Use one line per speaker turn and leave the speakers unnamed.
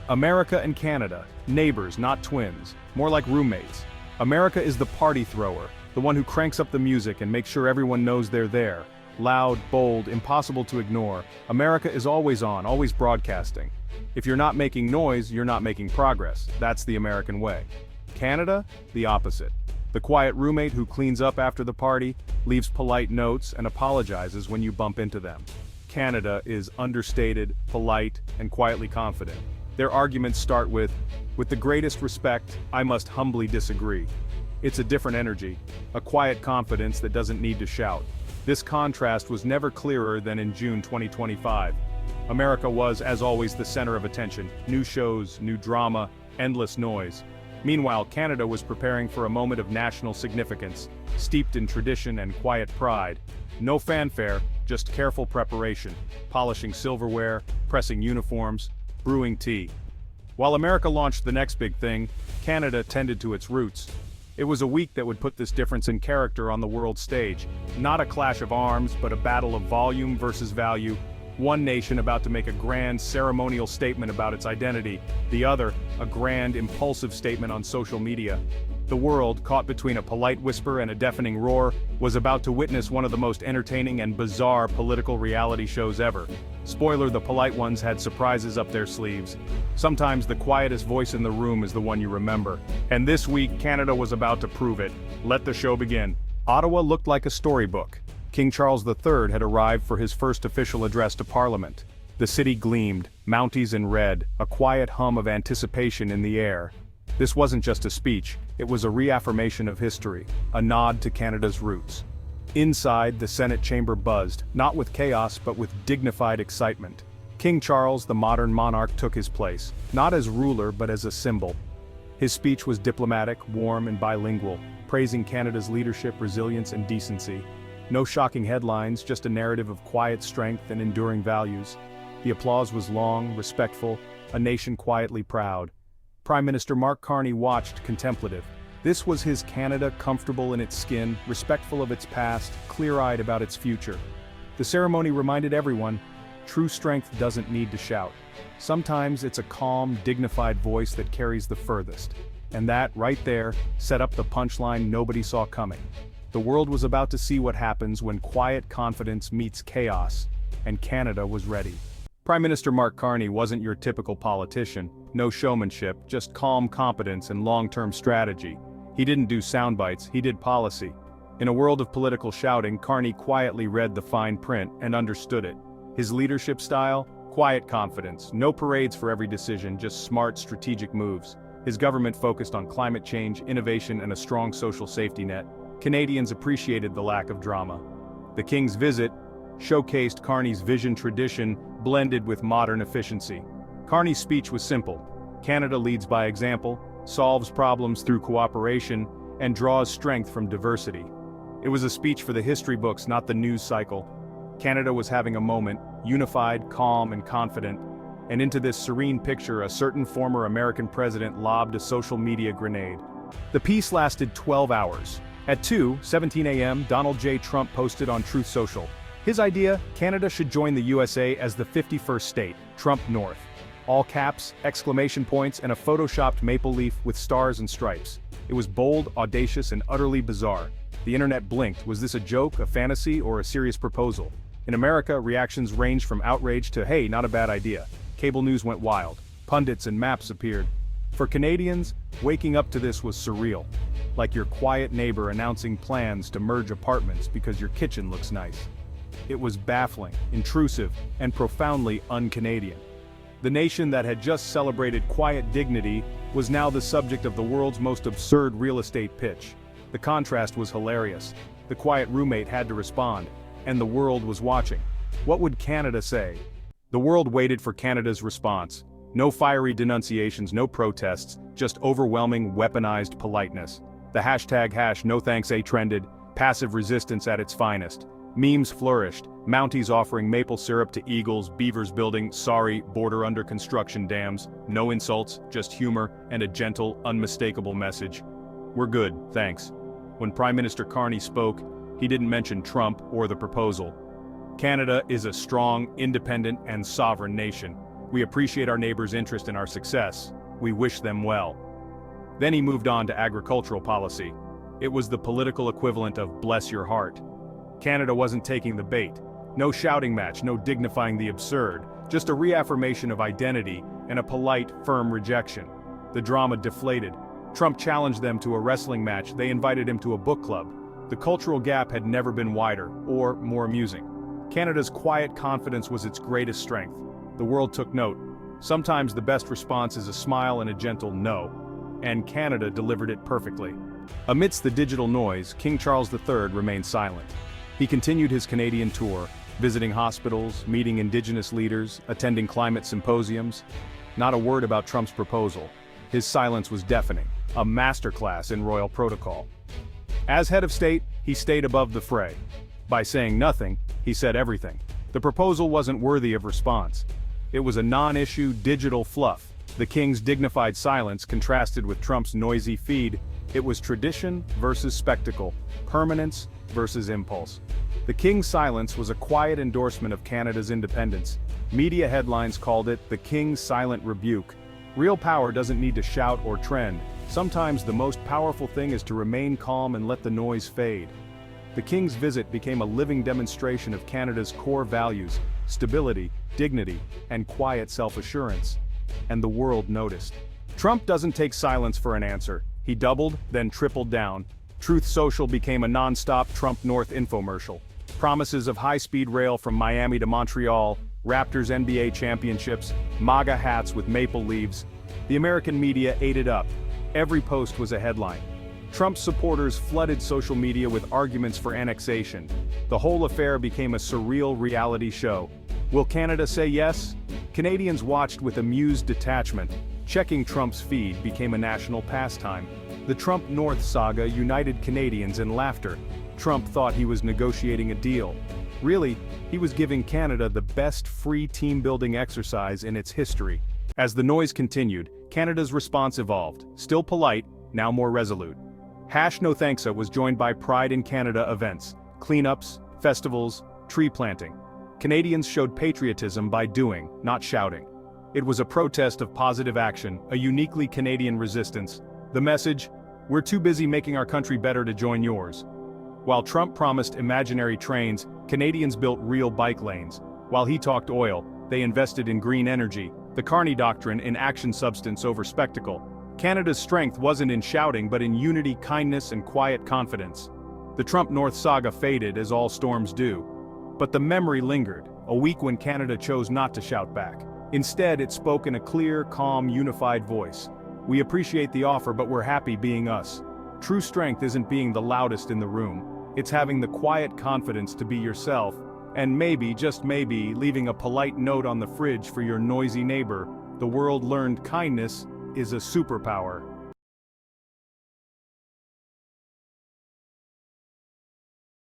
America and Canada, neighbors, not twins, more like roommates. America is the party thrower, the one who cranks up the music and makes sure everyone knows they're there. Loud, bold, impossible to ignore. America is always on, always broadcasting. If you're not making noise, you're not making progress. That's the American way. Canada, the opposite. The quiet roommate who cleans up after the party, leaves polite notes, and apologizes when you bump into them. Canada is understated, polite, and quietly confident. Their arguments start with the greatest respect, I must humbly disagree. It's a different energy, a quiet confidence that doesn't need to shout. This contrast was never clearer than in June 2025. America was, as always, the center of attention. New shows, new drama, endless noise. Meanwhile, Canada was preparing for a moment of national significance, steeped in tradition and quiet pride. No fanfare, just careful preparation, polishing silverware, pressing uniforms, brewing tea. While America launched the next big thing, Canada tended to its roots. It was a week that would put this difference in character on the world stage. Not a clash of arms, but a battle of volume versus value. One nation about to make a grand ceremonial statement about its identity, the other, a grand impulsive statement on social media. The world, caught between a polite whisper and a deafening roar, was about to witness one of the most entertaining and bizarre political reality shows ever. Spoiler, the polite ones had surprises up their sleeves. Sometimes the quietest voice in the room is the one you remember. And this week, Canada was about to prove it. Let the show begin. Ottawa looked like a storybook. King Charles III had arrived for his first official address to Parliament. The city gleamed, Mounties in red, a quiet hum of anticipation in the air. This wasn't just a speech, it was a reaffirmation of history, a nod to Canada's roots. Inside, the Senate chamber buzzed, not with chaos but with dignified excitement. King Charles, the modern monarch, took his place, not as ruler but as a symbol. His speech was diplomatic, warm, and bilingual, praising Canada's leadership, resilience, and decency. No shocking headlines, just a narrative of quiet strength and enduring values. The applause was long, respectful, a nation quietly proud. Prime Minister Mark Carney watched, contemplative. This was his Canada, comfortable in its skin, respectful of its past, clear-eyed about its future. The ceremony reminded everyone, true strength doesn't need to shout. Sometimes it's a calm, dignified voice that carries the furthest. And that, right there, set up the punchline nobody saw coming. The world was about to see what happens when quiet confidence meets chaos, and Canada was ready. Prime Minister Mark Carney wasn't your typical politician, no showmanship, just calm competence and long-term strategy. He didn't do sound bites, he did policy. In a world of political shouting, Carney quietly read the fine print and understood it. His leadership style? Quiet confidence, no parades for every decision, just smart, strategic moves. His government focused on climate change, innovation, and a strong social safety net. Canadians appreciated the lack of drama. The King's visit showcased Carney's vision tradition blended with modern efficiency. Carney's speech was simple. Canada leads by example, solves problems through cooperation, and draws strength from diversity. It was a speech for the history books, not the news cycle. Canada was having a moment, unified, calm, and confident, and into this serene picture a certain former American president lobbed a social media grenade. The piece lasted 12 hours. At 2:17 a.m., Donald J. Trump posted on Truth Social. His idea, Canada should join the USA as the 51st state, Trump North. All caps, exclamation points, and a photoshopped maple leaf with stars and stripes. It was bold, audacious, and utterly bizarre. The internet blinked. Was this a joke, a fantasy, or a serious proposal? In America, reactions ranged from outrage to, hey, not a bad idea. Cable news went wild. Pundits and maps appeared. For Canadians, waking up to this was surreal. Like your quiet neighbor announcing plans to merge apartments because your kitchen looks nice. It was baffling, intrusive, and profoundly un-Canadian. The nation that had just celebrated quiet dignity was now the subject of the world's most absurd real estate pitch. The contrast was hilarious. The quiet roommate had to respond, and the world was watching. What would Canada say? The world waited for Canada's response. No fiery denunciations, no protests, just overwhelming weaponized politeness. The hashtag #NoThanksA trended, passive resistance at its finest. Memes flourished, Mounties offering maple syrup to eagles, beavers building, sorry, border under construction dams, no insults, just humor, and a gentle, unmistakable message. We're good, thanks. When Prime Minister Carney spoke, he didn't mention Trump or the proposal. Canada is a strong, independent, and sovereign nation. We appreciate our neighbors' interest in our success. We wish them well. Then he moved on to agricultural policy. It was the political equivalent of bless your heart. Canada wasn't taking the bait. No shouting match, no dignifying the absurd, just a reaffirmation of identity and a polite, firm rejection. The drama deflated. Trump challenged them to a wrestling match, they invited him to a book club. The cultural gap had never been wider, or more amusing. Canada's quiet confidence was its greatest strength. The world took note. Sometimes the best response is a smile and a gentle no. And Canada delivered it perfectly. Amidst the digital noise, King Charles III remained silent. He continued his Canadian tour, visiting hospitals, meeting Indigenous leaders, attending climate symposiums. Not a word about Trump's proposal. His silence was deafening, a masterclass in royal protocol. As head of state, he stayed above the fray. By saying nothing, he said everything. The proposal wasn't worthy of response. It was a non-issue digital fluff. The king's dignified silence contrasted with Trump's noisy feed. It was tradition versus spectacle, permanence versus impulse. The king's silence was a quiet endorsement of Canada's independence. Media headlines called it the king's silent rebuke. Real power doesn't need to shout or trend. Sometimes the most powerful thing is to remain calm and let the noise fade. The king's visit became a living demonstration of Canada's core values: stability, dignity, and quiet self-assurance. And the world noticed. Trump doesn't take silence for an answer. He doubled, then tripled down. Truth Social became a non-stop Trump North infomercial. Promises of high-speed rail from Miami to Montreal, Raptors NBA championships, MAGA hats with maple leaves. The American media ate it up. Every post was a headline. Trump's supporters flooded social media with arguments for annexation. The whole affair became a surreal reality show. Will Canada say yes? Canadians watched with amused detachment. Checking Trump's feed became a national pastime. The Trump North saga united Canadians in laughter. Trump thought he was negotiating a deal. Really, he was giving Canada the best free team-building exercise in its history. As the noise continued, Canada's response evolved, still polite, now more resolute. #NoThanksa was joined by Pride in Canada events, cleanups, festivals, tree planting. Canadians showed patriotism by doing, not shouting. It was a protest of positive action, a uniquely Canadian resistance. The message: we're too busy making our country better to join yours. While Trump promised imaginary trains, Canadians built real bike lanes. While he talked oil, they invested in green energy, the Carney Doctrine in action, substance over spectacle. Canada's strength wasn't in shouting but in unity, kindness, and quiet confidence. The Trump North saga faded, as all storms do. But the memory lingered, a week when Canada chose not to shout back. Instead, it spoke in a clear, calm, unified voice. We appreciate the offer, but we're happy being us. True strength isn't being the loudest in the room. It's having the quiet confidence to be yourself, and maybe, just maybe, leaving a polite note on the fridge for your noisy neighbor. The world learned kindness is a superpower.